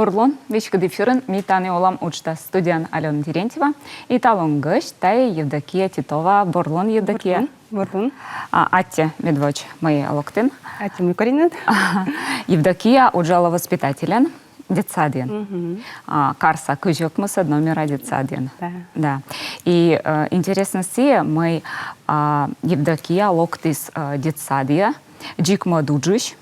Бурлон, вечкады фирын, митаны олам учта студиян Алена Терентьева, и талон гыш, тай Евдокия Титова, Бурлон Евдокия. Бурлон. Атте Медвоч, мои алоктын. Атте Микоринет. Евдокия уджала воспитателен. Детсадин. Карса Кыжокмуса номера детсадин. Да. И интересно си, мы Евдокия локтис детсадия, джикма дуджиш,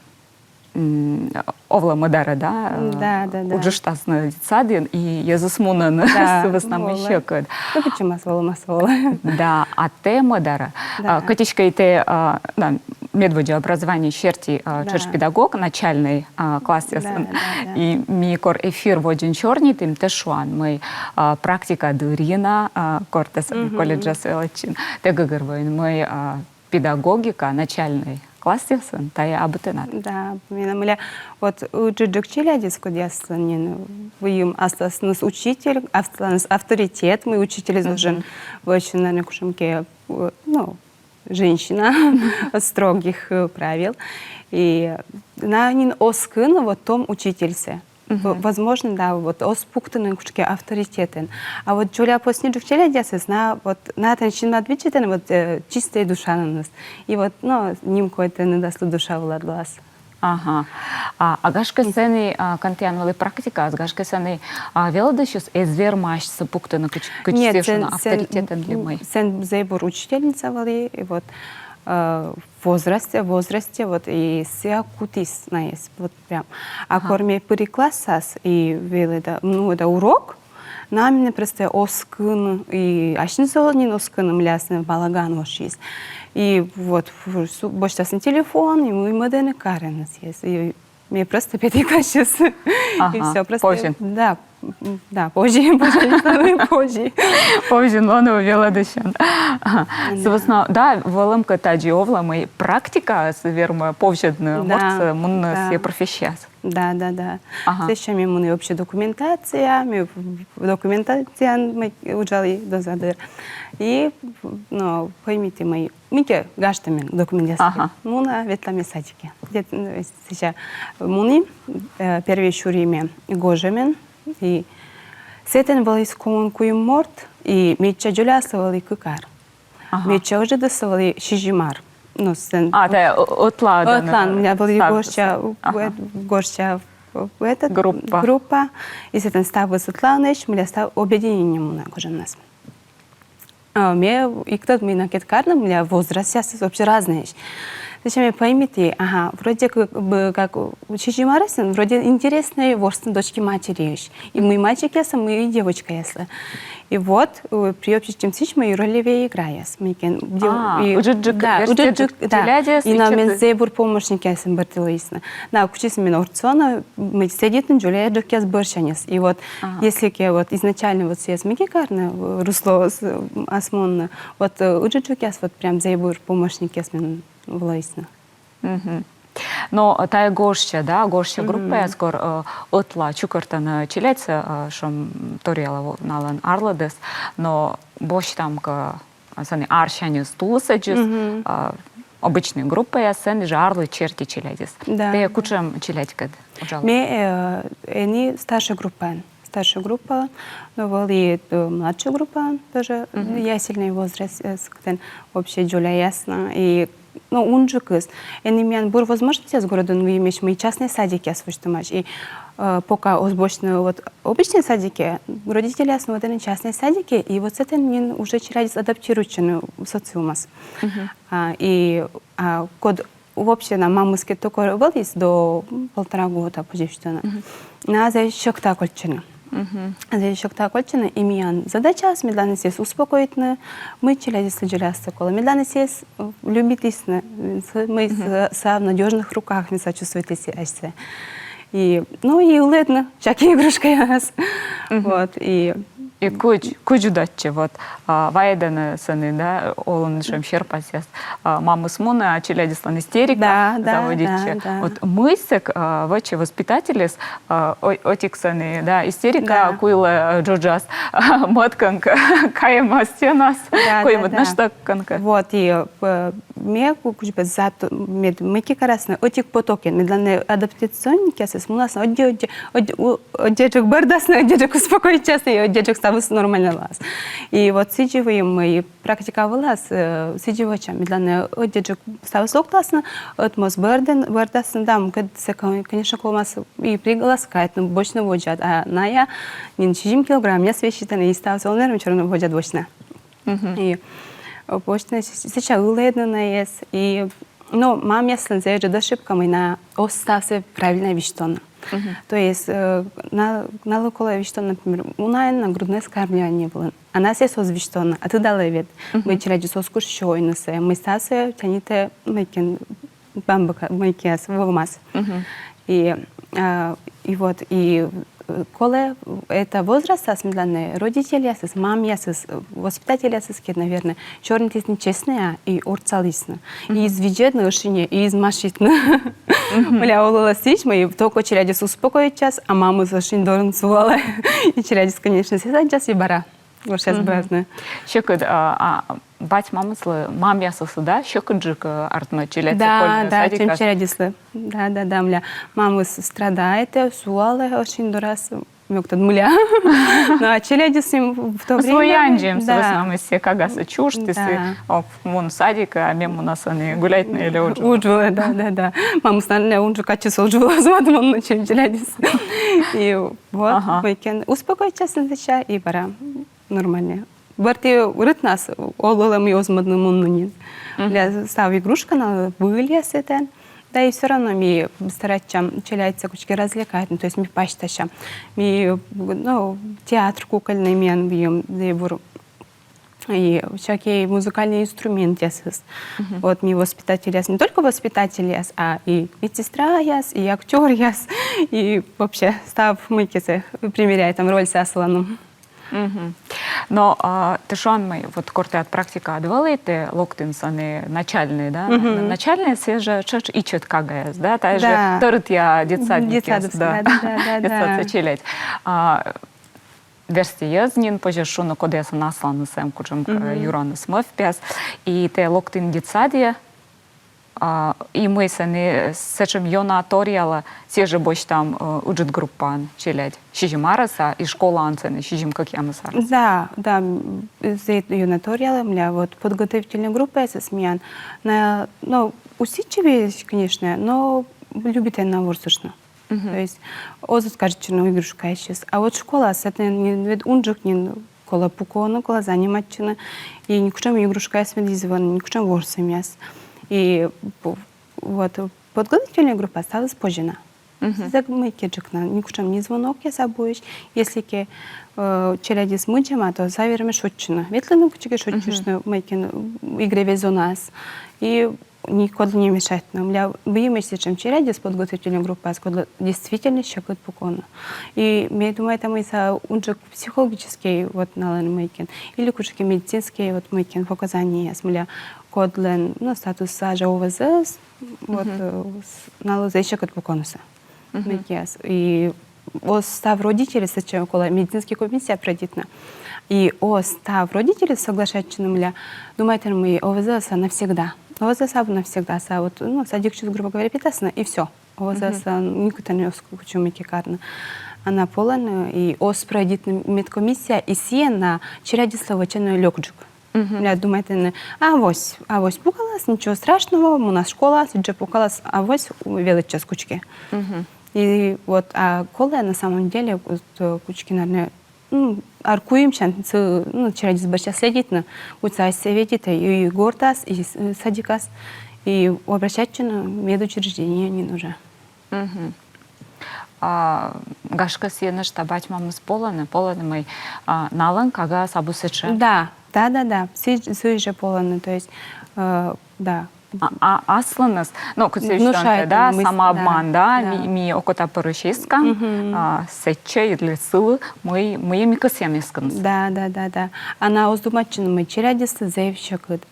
овла мадара, да? Да. Уджиштасна детсадин, и я засмунан с основной щекой. Ну почему масвола? Да, а те мадара. Катичка и те, медводжа образование черти черч-педагог, начальный класс, и микор эфир воджин черный, тем тешуан, мы практика дырина, кортес колледжа селачин, тегагервоин, мы педагогика, начальный класс, тая абутенат. Да, меня вот уджиджик челядис, куда вы остался учитель, авторитет, мой учитель должен очень, наверное, кушамке, женщина строгих правил. И на нин оскын вот том учительсе. Возможно, да, вот оспуктанный кушке авторитетен. А вот Джулия после джуктеля десес на вот на тенчин отвечает вот чистая душа на нас. И вот, ним какой-то не даст душа в глаз. Ага. А гашка сцены контианвали практика, а гашка сцены велодащус эзвер маш сапуктана кучтешна авторитетен для мой. Сен зейбур учительница вали и вот в возрасте, вот и ся кутис на есть, вот прям. А корме пыри классас и вели да, это урок, нам не просто оскын и ашин солонин оскыным лясным балаган вошис. И вот больше телефон, и мы модерны карен есть. И мне просто перекласс и все просто. Позже. Да, позже. Позже, но он увела дощан. Собственно, да, волымка таджи овла, мы практика, верно, повседная, может, мун все профессияс. Да. Сейчас мы вообще документация, мы уджали до задыр. И, поймите, мы гаштами документация. Муна ветлами садики. Сейчас муни первые шуриме гожемен. И сетен был искомон куем морт, и меча джулясовали кукар. Меча уже досовали шижимар. Да, отлан. У меня были горща группа. И сетен став высотланеш, мы став объединением на кожен нас. И кто-то мне накидкарным, у меня возраст сейчас вообще разный. Зачем поймите, вроде бы как учитель вроде интересные ворстные дочки матери. И мой мальчик ясен, и девочка ясен. И вот при общем сич мои роли играю. И на мен зебур помощник ясен бартилоисна. На учись меня орцона, мы сидим Джулия Джокес борщанес. И вот если я вот изначально вот съест мегикарно русло осмонно, вот Джокес вот прям зебур помощник ясен. Власне. Но тая горща, да, горща группа, скоро отла чукартана чилеца, шом ториала налан арладес, но бош там к сани аршане стулса джус, обычные группы, я сен же арлы черти чиледис. Ты кучам чиледькад? Мне они старшая группа, но вали младшая группа тоже, я сильный возраст, вообще Джуля ясно и унжукыз. Энимян бур возможности с городом вы имеешь мы частные садики освещать. И пока обычные садики, родители основаны частные садики, и вот это уже через адаптирующий социумас. И код вообще на мамуске только вылез до 1,5 года позже что на за щек такольчина. Еще такольчина имеян задача с медленно сес успокоить на мы челядис лежаста кола медленно сес любитесь на мы в надежных руках не сочувствуете себя и и улетно чаки игрушка яс вот и И куч датче вот вайданы сыны, да, олон шем щерпасяс. Мамы смуна, челядислан истерика заводить. Вот мысек, ваче воспитателес, отик сыны, да, истерика, куила джоджас, матканка, каема стенас, куемат наштакканка. Вот, и мне куч без зато, мы кикарасны, отик потокен, медленно адаптационники, асес, муласны, одежек бардасны, одежек успокоить часто, и одежек ставус нормально лаз. И вот сидживы мы практиковалась, сидживача, медленно одежек ставус локтасны, отмос бардасны, да, конечно, колмас и пригласкает, но бочно воджат, а ная, не 60 килограмм, я свещитана, и ставус олнером черно воджат бочно. И бочно сейчас уледно есть, и но мам ясно заезжает ошибками на оставься правильная вещь-тона. То есть на локале вещь-тона, например, у нас на грудное скармливание было. Она се соз вещь-тона, а ты дала вид. Мы челяди соску щойнесе, мы стасы тяните мэйкен бамбака, мэйкес, вовмас. И вот, и коли это возраст, осмысленный, родители, мамы, воспитатели, наверное, черный тест нечестный и орцалистный. И из виджетного решения, и из машитного. Бля, улоласич, мы только челядис успокоить час, а маму зашин дорн сувала. И челядис, конечно, сидят час и бара. Вот сейчас братная. Щекот, бать мамыслы, мам ясысы, да? Щекоджик артма челядис. Да, чем челядислы. Да, мля. Мама страдает, сувала очень дурас. Мёктад мля. Ну, а челядис им в то время... Своянджем, с основным все кагасы чуштисы. Вон садика, а мем у нас они гулять на или уджу. Уджу, да. Мама стала унджу качество уджу, звадом он начал челядис. И вот, мы успокоить честно зача, и пора. Нормально. Барти рытнас, ололам и озмадным муннунин. Для став игрушка на вылез это. Да и все равно ми стараться челяйца кучки развлекать, то есть ми пачтаща. Ми, театр кукольный мен бьем, и всякие музыкальные инструменты. Вот ми воспитатель, не только воспитатель, а и медсестра, и актер, и вообще став мыкисы, примеряет там роль с Асланом. Но ты что мы вот корте от практика отвалите локтинсаны начальные, да? Начальные свежие чуть и чуть кагаяс, да? Та же торт я детсадники, да. Детсадцы челять. Версти язнин, позже шуно кодеса насланы сэм кучем юраны смыв пяс, и те локтин детсадье. И мы с этим йона ториала, все же больше там уджит группан челять. Шижим араса и школа анцены, шижим как я масар. Да, за йона ториала, мля, вот подготовительная группа я смеян. Ну, усидчивее, конечно, но любит она ворсушно. То есть, озу скажет, что ну игрушка сейчас. А вот школа, с этим не унджик, не кола пукона, кола занимательно, и никчем игрушка я смелизована, никчем ворсом яс. И вот подготовительная группа осталась позже. Мы кеджикна, никчем не звонок я собой, если ке челяди с муджема, то заверме шутчина. Ветлено кучки шутчина, мы игре вез у нас. И никуда не мешает нам. Я боюсь, чем челяди с подготовительной группой, а действительно щекот пукона. И я думаю, это мы за унжик психологический вот нален или кучки медицинские вот мейкен показания, смоля кодлен, ну статус сажа ОВЗ, вот налоза щекот пуконуса. И остав родителей, сначала около медицинской комиссии продитна. И остав родителей соглашаются, думаете, мы ОВЗ навсегда. ОВЗ навсегда, вот, ну, садик, грубо говоря, питасна, и все. ОВЗ никуда не оскучу микикарна. Она полная, и продитна медкомиссия, и сия на черяди словоченную лёгджик. Я думаю, авось пукалась, ничего страшного, у нас школа, сидже пукалась, авось велича с кучки. И вот, а кола на самом деле, кучки, наверное, аркуем, черяди с большая следит, уца светит, и гортас, и садикас, и обращаться на медучреждение не нужно. Гашка сена штабать мамы с поланы мы налан, кага сабусече. Да, все же поланы, то есть, да, аслыныз, ну, Внушает, да, мы- самообман, да, да, да. ми окота поручискан, сече или сылы, мы микосем исканыз. Да. Она оздумаччын мы челядисты заявщикыд.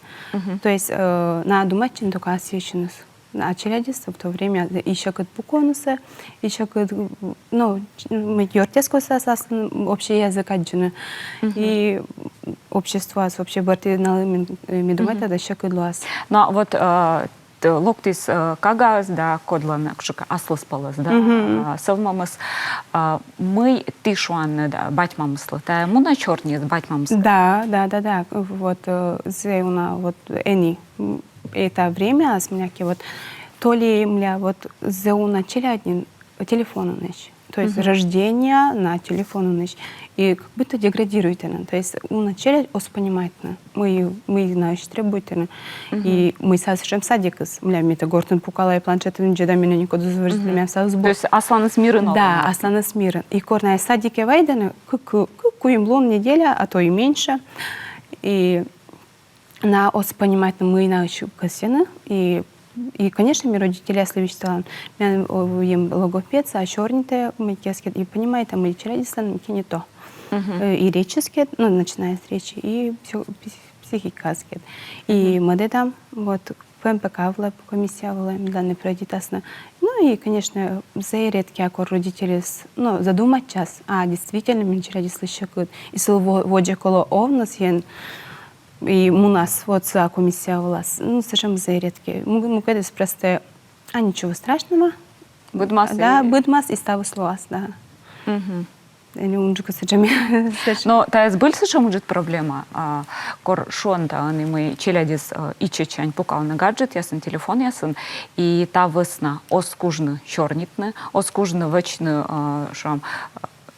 То есть на думаччын только освещенность. А челядисты в то время ищакыд буконусы, ищакыд, ну, мы йортеско сасасын общий язык отжины. И общество с общей бартиналым медумать это ищакыд луас. Но вот локтис кагаз, да, кодлан кшука аслыспалыз, да, совмамыз, мы тишуанны, да, батьмамыслы, та муна чорнез батьмамыслы. Да. Вот зеуна вот эни это время с мяки вот то ли мля вот зеуна челяднин телефону ночь. То есть рождение на телефону ночь. И как будто деградирует она. То есть у начала понимает на. Мы знаешь требует она. И мы совсем садикас. Мля это гортон пукала и планшетом джеда меня никуда заварить для меня сразу. То есть асланы с мира нового. Да, асланы с мира. И корная садике вайданы куем лун неделя, а то и меньше. И на понимает мы научу косины и, конечно, мы родители следующие я им логопед, а черните мы кескет и понимает, а мы челядислан не то. И реческет, ну начиная с речи, и психикаскет. И мы там вот ПМПК в комиссия была данные приоритетно. Ну и, конечно, за редки аккор родители, ну задумать час, а действительно мы челядислы щекут. И слово воде коло овнос ен. И у нас вот комиссия у вас, ну, совершенно заредки. Мы когда просто, а ничего страшного. Будмас. Да, будмас и ставу слуас, да. Или он же косачами. Но та есть больше, что может проблема. Кор шонта, они мы челядис и чечань покал на гаджет, ясен телефон ясен, и та весна оскужны чорнитны, оскужны вечны, что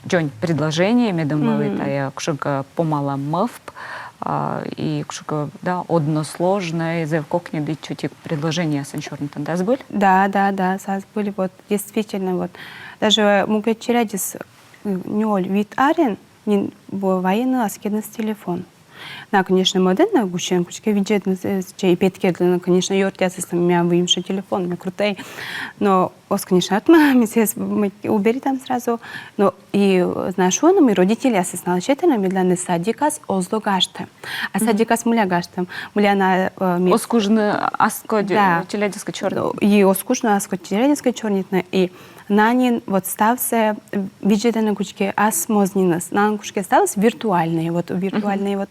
джонь предложение, медомалы, та я кшука помала мовп, и кшука, да, односложное, за кокни дить чуть предложения санчорнитан, да, сбыль? Да, саз были вот действительно вот даже мугет челядис нёль вид арен не военный аскедный телефон. На, конечно, модерна гущен, кучка виджет, чей петкедлина, конечно, йортясы с меня выимши телефон, мне крутой. Но, конечно, мы убери там сразу. Но и знаешь, мы родители осознали, что это медленный садикас озлогаште. А садикас муля гаштем. Муля на... Оскужны аскоди, челядиска чернитна. И оскужны аскоди, челядиска чернитна. И нанин вот стався виджетаны кучки асмознинас. Нан кучки стався виртуальные, вот виртуальные вот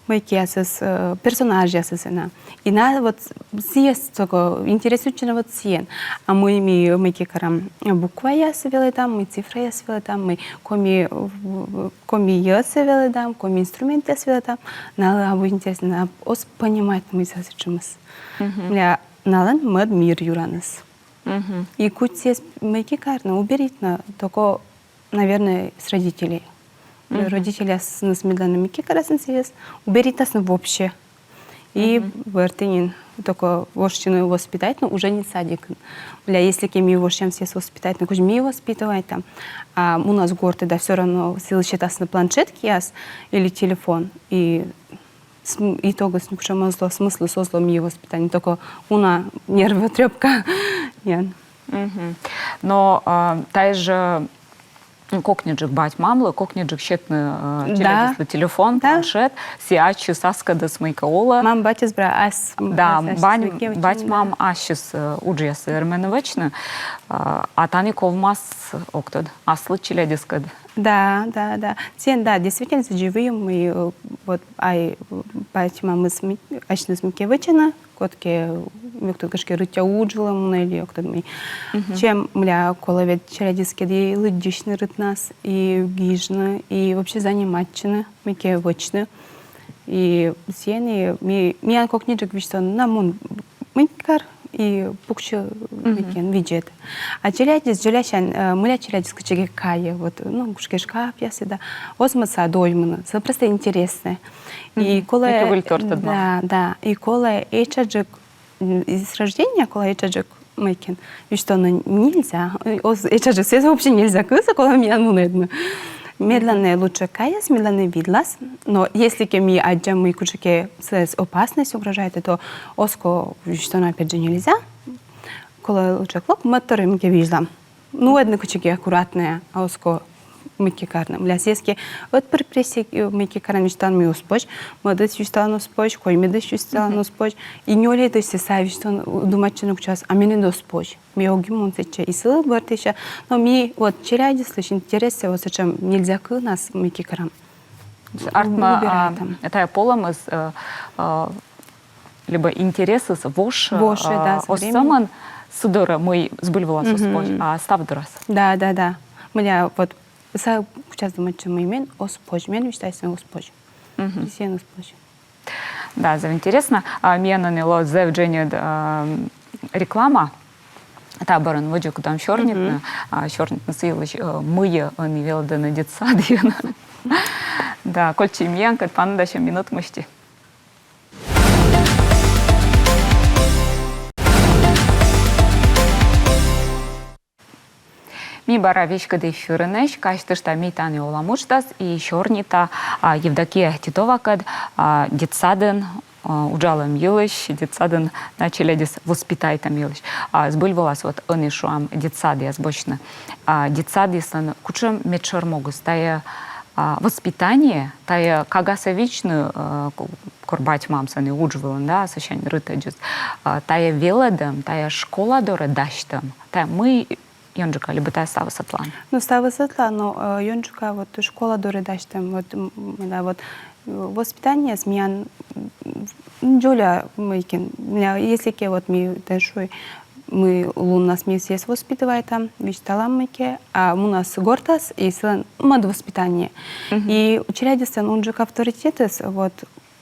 майкиасас, персонажи асасена. И на вот съест такое интересующее вот сиен. А мы майки карам буква я свели там, мы цифра я свели там, мы коми я свели там, коми инструмент я свели там. На абу интересно, ос понимать мы сасичимас. Мля налан мод мир юранас. И кутье майки карна уберить на только, наверное, с родителей. Родители с медленными кикарасен съест, уберить нас вообще. И вертынин только вождину воспитать, но уже не садик. Бля, если кем его чем все воспитать, но куда мы его воспитывать там, а у нас горты, да, все равно силы считаться на планшетке или телефон. И итога смысла сослом его воспитания, только уна нервы трепка. Но та же кокниджик бать мамлы, кокниджик щетны челядислы телефон, планшет, сиачи саскада смайкаола. Мам батис бра ас. Да, бать мам ашис уджияс эрменовечны, а тани ковмас октод, аслы челядискад. Да. Тен, да, действительно, живые мы вот ай бать мамы ашны смекевичина, котки кто-то кашки рытя уджила муна или кто-то мы. Чем мля коловет челядискады лыддишны рыт нас и гижны и вообще занимательны мекевичны. И сени ми как ниджик вишто на мун микар и пукчу мекен виджет. А челядис джуляшан мля челядис качеге кая вот ну кушке шкаф я всегда осмаса доймана. Это просто интересно. И кола да. И кола эчаджик из рождения кола эчаджик мекен. И что нельзя. Эчаджик все вообще нельзя. Кыса кола меня ну недно. Медленные лучше каяс, медленные видлас, но если ке ми аджам и кучеке с опасность угрожает, то оско, что опять же нельзя, коли лучше клок, мотори ми ке виждам. Ну, одна кучеке аккуратная, а оско ми ке карнам. Ля сески, от припреси ми ке карнам виждан ми успоч, мадыц виждан успоч, кой медыц виждан успоч, и не оле то се сай виждан думачынук час, а мене успоч. Ми огим он сече и сыл бартыша, но ми вот черяди слышь интересе, вот зачем нельзя к нас ми ке карам. Артма, это поломыз, либо интересы с вош, да, осаман судора мы сбыльвала успоч, а став дурас. Да. Меня вот са сейчас думать, что мы имеем успоч, мен вещается успоч. Все успоч. Да, за интересно. Мне наняло заведение реклама. Таборын вожу кудам шорнитны, шорнитны сыйлыш мые они велданы детсадьяны. Да, кольчи имьян, кат пандаща минут мышти. Ми бара вещка да эфирынеш, каштышта мейтаны оламуштас и шорнита Евдокия Титова кад детсадын уджалам елыш, детсадын начали дес воспитайтам елыш. Сбыльвалас вот они шуам детсады язбочно. Детсады сан кучам мечер могус, тая воспитание, тая кагасовичную корбать мамсаны уджвалан, да, сощань рыта джуз, тая веладам, тая школа дора даштам, тая мы Йонджука, либо та става Сатлан? Ну, става Сатлан, но Йонджука, вот школа дора даштам, вот, да, вот воспитание смеян Джуля Майкин, если ке вот ми дешой, мы лунна смеюсь есть воспитывает там, вичталам майке, а у нас гортас и сан мад воспитание. И учредитель он же авторитетес, вот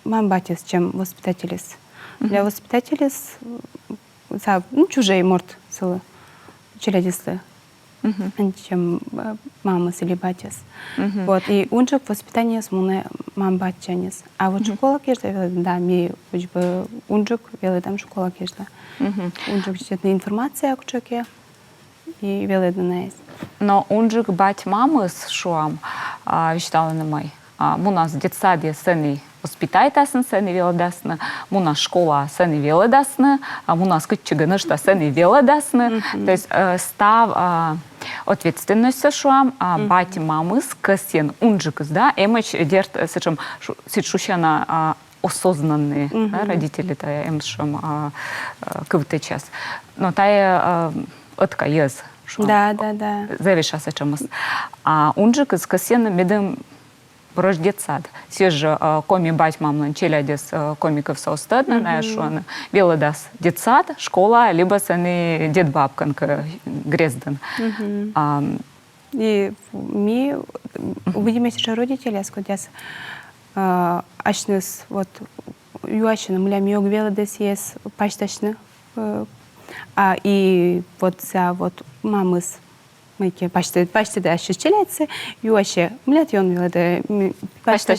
мамбатис, чем воспитателис. Для воспитателис, ну чужие морд силы учредитель. Чем мама или батис. Вот, и он же воспитание с муне мам батчанис. А вот школа кешла, да, ми учбы унжук, велы там школа кешла. Унжук читает информация о кучаке и велы донес. Но унжук бать мамы с шуам, вещтала на май. У нас детсадье сыны воспитайтасын, сыны велодасны, у нас школа сыны велодасны, у нас кыччыгынышта сыны велодасны. То есть став ответственность со шуам, бать мамы с косен унжикс, да, эмэч дерт сычем ситшущана осознанные родители-то эмшем кывты час. Но тая отка ез. Да. Завиша сычемыс. А унжикс косен медем рождецад. Все же коми бать мамлан челядес комиков соостадна, на шуан велодас детсад, школа, либо саны дед бабканка грездан. И ми увидим сейчас родители, скудяс ашнес вот юашина, мля миог велодес есть пашташны, и вот за вот мамыс майке почти да ощущается, и вообще, млять он велоде почти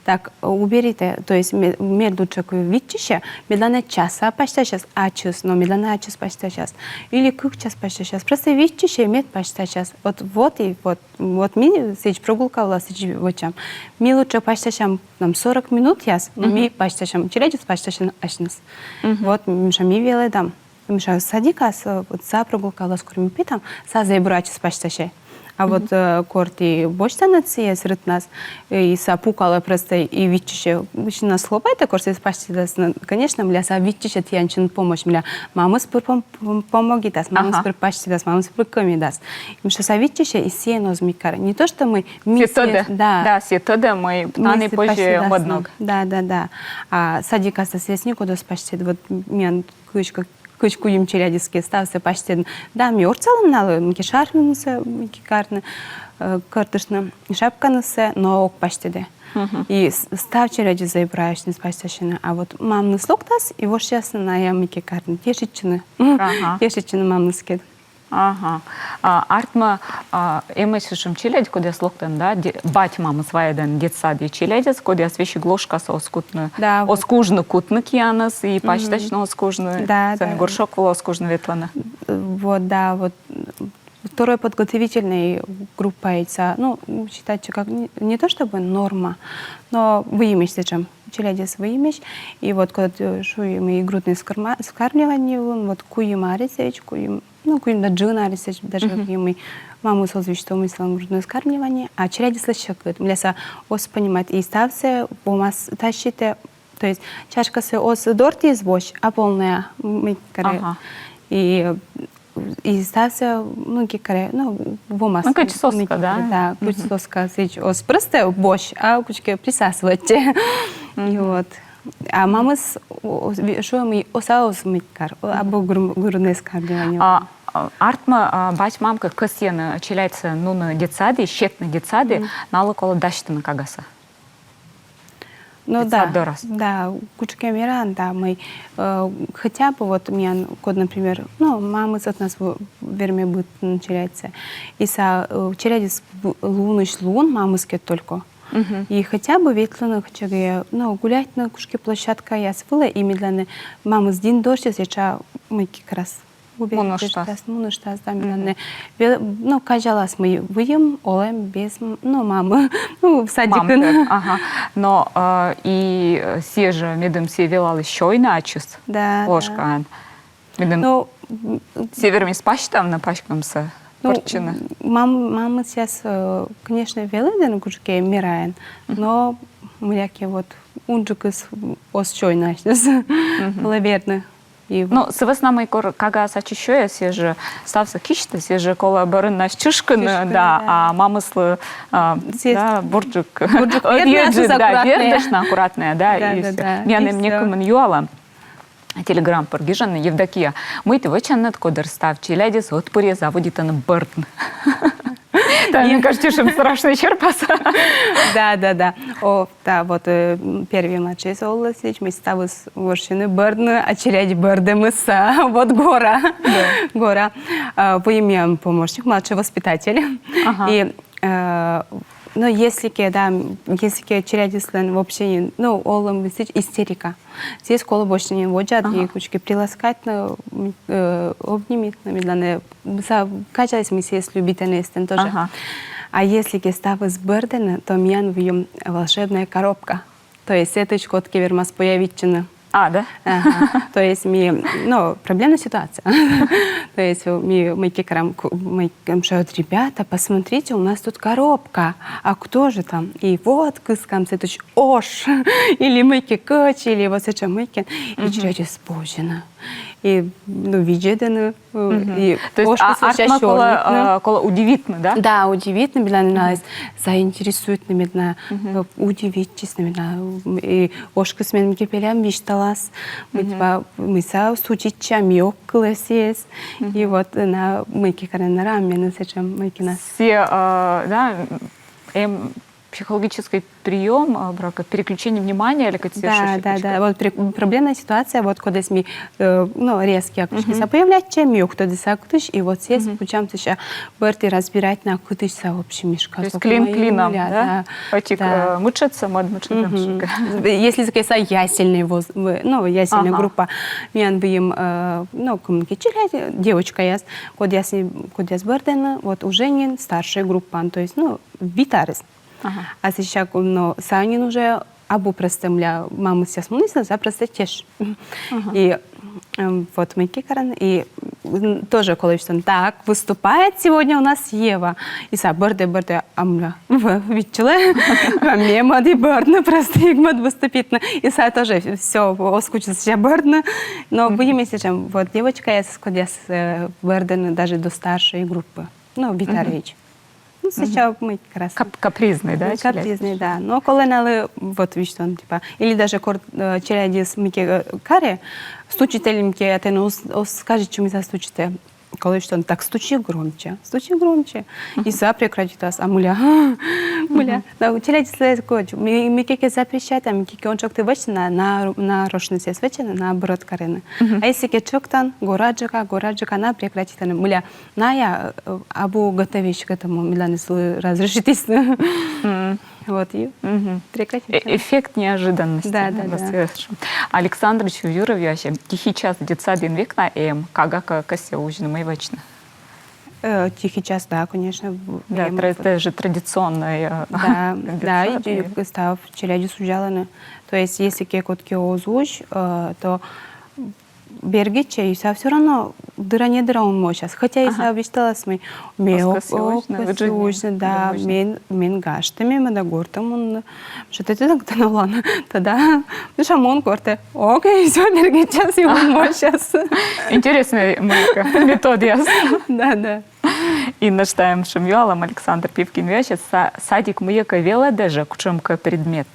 так уберите, то есть между чекой витчище, медленно часа почти час, а час, но медленно час почти час, или как час почти час, просто витчище мед почти час, вот и вот ми сеч прогулка была сеч вочам, ми лучше почти час нам 40 минут яс, но ми почти час, челядец почти час ашнес, вот ми веледам. Миша, садикас, вот за прогулка ласкурми питам, са заебрачи спашташе. А вот корти бочтанации сред нас, и са пукала просто и витчище, очень нас хлопает, корти спаштидас, конечно, мля са витчище тянчин помощь, мля мама спыр помоги дас, мама спыр паштидас, мама спыр коми дас. Миша са витчище и сено змикар. Не то, что мы да, все тогда мы наны позже модног. Да. А садикас здесь никуда спаштид, вот мен кучку им челядиски стався почти да ми орцалым налы мки шармынысы мки карны картышны шапканысы но ок почти де и став челяди заибраешь не спастящина а вот мамны слоктас и вот сейчас на я мки карны тешичины мамны скид. Ага. Артма эмэсишим челядь, куда слоктан, да, бать мама своя дан детсади челядец, куда свещи глошка со оскутны, да, оскужны кутны кианас и почтачно оскужны, да, горшок было оскужны ветлана. Вот, да, вот второй подготовительной группой, ну, считается как не то чтобы норма, но выимешь зачем? Челядис выимешь, и вот когда шуем и грудное скармливание, вот куем арисеч, куем, ну, куем на джин арисеч, даже куем маму созвучь, что мы слам грудное скармливание, а челядис лещакает. Мляса ос понимать, и ставься, помас тащите, то есть чашка се ос дорти избощ, а полная мы и стався, ну, кикаре, ну, вомас. Ну, соска, да? Да, куч соска, сич, ос просто борщ, а кучки присасывайте. И вот. А мама что мы осаус микар, або грудное скармливание. Артма бать мамка кысьен челяйца ну на детсады, щетны детсады, налоколо дащтына кагаса. Ну да, кучка миран, да, мы хотя бы вот меня, код, например, ну, мамы от нас верме будет начинается, и са челядис луныш лун мамыскет только. И хотя бы ветлено, ну, гулять на кучке площадка я свыла, и медленно мамы с день дождь, сейчас мы как раз Муныштас, да, медленно. Ну, кажалось, мы выем, олем без, ну, мамы, ну, в садик. Ага. Но и все же медом все велал еще и начис. Да. Ложка. Медом северами спащ там на пачкамся. Порчина. Мама сейчас, конечно, веледен кучке мираен, но муляки вот унджикас осчой начнес, наверное. Ну, с веснами кага сачищоя, все же стався кишта, все же кола барын наш чушкан, да, а мамыслы, да, бурджик, вердышна аккуратная, да, и все. Мяне мне кумен юала. Телеграм Паргижан Евдокия. Мы ты очень над кодер став челядис от пуре заводит на бъртн. Мне кажется, что страшно черпаться. Да. О, да, вот первый младший солосич, мы ставили воршины бъртн, а челяди бърде мыса, вот гора. Гора. По имя помощник, младший воспитатель. И но если челядислен вообще, ну, олам истерика. Здесь коло больше не водят, и кучки приласкать, обнимет, медленно. Качались мы здесь любительные стен тоже. А если ставы с бърдена, то мян в нем волшебная коробка. То есть это шкотки вермас появитчина. А, да? То есть ну, проблемная ситуация. То есть мы говорим, ребята, посмотрите, у нас тут коробка, а кто же там? И вот кыскам это ош, или мыки коч, или вот это мыки, и через спожено. И, ну, виджедены, и артма кола удивительно, да? Да, удивительно, медленно, заинтересует, медленно, удивитесь, медленно, и ошка с менем кипелям мечталась, мы са сучича мёкласес, и вот на мыки карен раме, с этим мыки нас. Все, да, психологический прием, переключение внимания или какие-то да. Вот проблемная ситуация, вот когда мы, ну, резкие акушки появляются, мы кто-то сакутыш, и вот здесь путем еще будете разбирать на кутыш сообщий мешка. То есть клин-клином, да? Почек мучаться, мучаться. Если такая ясельная, ну, ясельная группа, мы будем, ну, коммуникировать, девочка есть, когда я с Бардена, вот уже не старшая группа, то есть, ну, витарис. А сейчас, ну, Санин уже абу простемля маму сейчас мунисна, за просто тешь. И вот мы кикаран, и тоже количество так выступает сегодня у нас Ева. И са бърде амля видчила, мема ди бърдна, просто игмат выступит. И са тоже все оскучился сейчас бърдна. Но будем если вот девочка я сходясь бърдена даже до старшей группы. Ну, витарич. Ну, сейчас мы как раз... Капризный, да? Капризный, да. Но коли вот видишь, он типа... Или даже челядис мике каре, стучителем ке, а ты скажет, что мы застучите. Коли что он так стучи громче. И са прекратит нас, а муля. Да, челядис лезет, мике запрещает, а мике он чок ты вачи на рошнице свечена, на оборот карены. А если ке чоктан, гораджика, она прекратит, а муля. На я абу готовишь к этому, миланы разрешитесь. Вот, и прекратить. Эффект неожиданности. Да. Александрович Юрович, тихий час детсадин век на кагака кася ужин мои вечно. Тихий час, да, конечно. Да, это же традиционная Да, и став челяди сужаланы. То есть, если кекотки озвуч, то бергиче, и все равно дыра не дыра он мой сейчас. Хотя если обещалась мы, да, мен гаштами, мы да гортом, он что ты так то ладно, тогда мы шамон горте. Окей, все бергиче, и он мой сейчас. Интересная методия. Да. Инна Штаем Шамьюалом, Александр Пивкин Вячет, садик мыека вела даже кучемка предмет.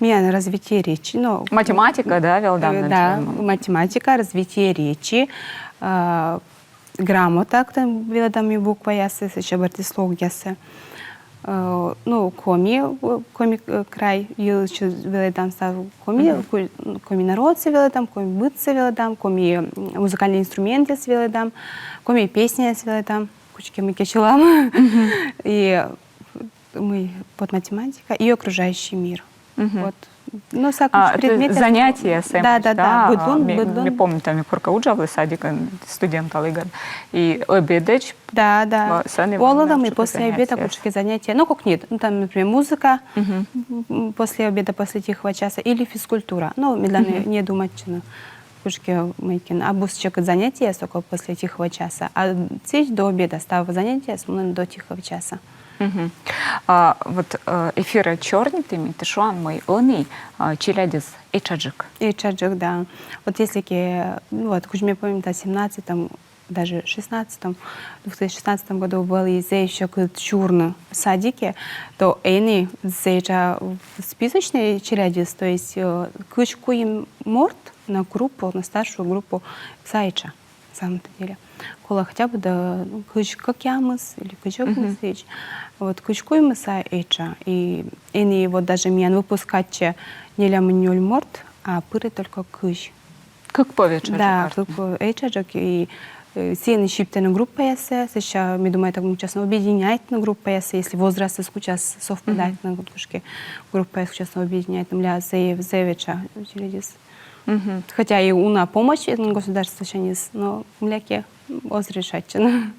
Меня на развитие речи. Ну, математика, да, велдам? Да, математика, развитие речи, грамота, там велдам и буква ясы, еще бартислог ясы. Ну, коми край, еще велдам став коми народцы велдам, коми бытцы велдам, коми музыкальные инструменты велдам, коми песни велдам, кучки мы кечелам. И мы под математика и окружающий мир. Вот. Ну, занятия да. Мы помним, там и Курка Уджавлы, садик, студент Алыган. И обедач. Да. Володом и после обеда кучки занятия. Ну, как нет. Ну, там, например, музыка после обеда, после тихого часа, или физкультура. Ну, медленно не думать, кучки мейкин. А бус чекать занятия только после тихого часа. А здесь до обеда став занятия, до тихого часа. Вот эфиры чернитыми, ты шуан мой они челядис эчаджик. Эчаджик, да. Вот если вот кучме помню, в 17-м, даже 16-м, в 2016 году были еще чурны садики, то они зайча списочные челядис, то есть кучку им морд на группу, на старшую группу зайча, на самом-то деле. Кола хотя бы да кучка кямыс или кучок мысыч. Вот кучку им са эча. И они вот даже меня выпускать не лямнюль морд, а пыры только кыш. Как повечер. Да, как эчаджак. И все они щиптены группа ясе. Сейчас, я думаю, так честно объединяет на группа ясе, если возраст сейчас совпадает на кучке. Группа ясе честно объединяет на зевеча. Хотя и уна помощь это государство сейчас, но мляки озрешачено.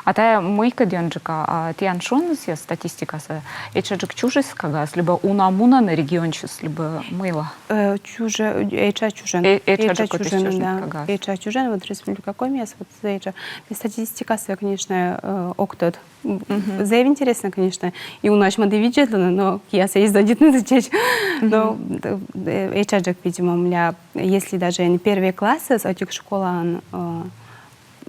А та мойка денджика, тян шонус я статистика са, эчаджик чужис кагас, либо уна муна на регион чус, либо мыла. Эча чужен. Эча чужен, да. Эча чужен, вот республика Комиас, вот эча. Статистика своя, конечно, октод. Заявь интересно, конечно, и у нас мы видели, но я се издадит на зачесть. Но эчаджик, видимо, если даже не первые классы, с этих школан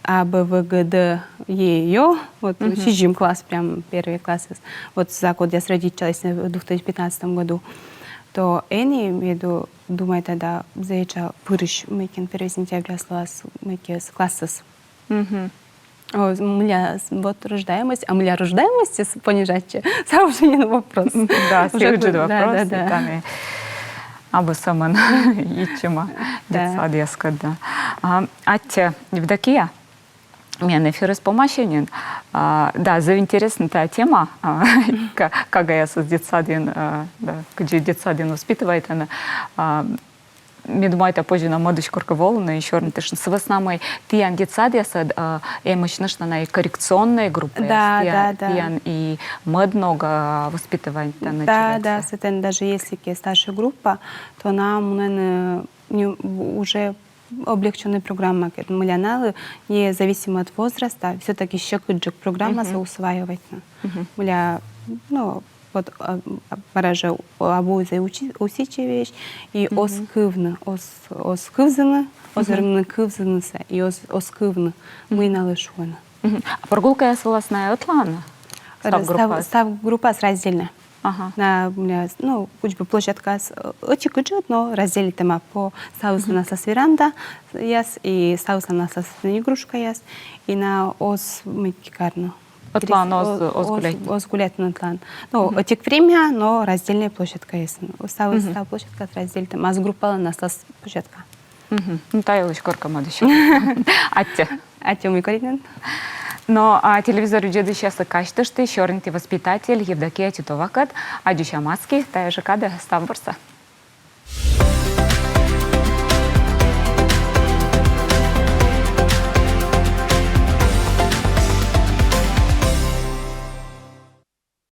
А, Б, В, Г, Д, Е, Ё, вот сижим класс, прям первые классы, вот за год я родилась в 2015 году, то они, я думаю, тогда заяча пырыш, мы первый сентября слас, мы классс. Мля вот рождаемость, а мля рождаемость понижать, сам уже не на вопрос. Да, следующий вопрос, там и абы саман ичима детсад яскада. Атя Евдокия, мен эфир с помощью, да, заинтересна та тема, как я с детсадин, где детсадин воспитывает она. Мне думаю, это позже на модуч корковолу, еще не тышно. С веснамой тиян детсадия сад, эмочно на коррекционной группе. Да. Тиян и модного воспитывания. Да, соответственно, даже если старшая группа, то нам уже облегченная программа, муляналы, независимо от возраста, все-таки еще куджик программа усваивает. Вот параже обузы усичевич и оскывна, оскывзана, озерны кывзанса и оскывна мы налышуна. А прогулка я согласна отлана? Став группа с раздельно. На кучбе площадка очень кучет, но разделить тема по стауса на сос веранда яс и стауса на сос игрушка яс и на ос микарно. Атлан, озгулять на атлан. Ну, отек время, но раздельная площадка есть. Став площадка с разделитым, а с группа на сос площадка. Ну, та елыч корка мода еще. Атя мой корректен. Но телевизор уджеды сейчас качтышты, черный воспитатель Евдокия Титовакат, а дюша маски, та же када Ставборса.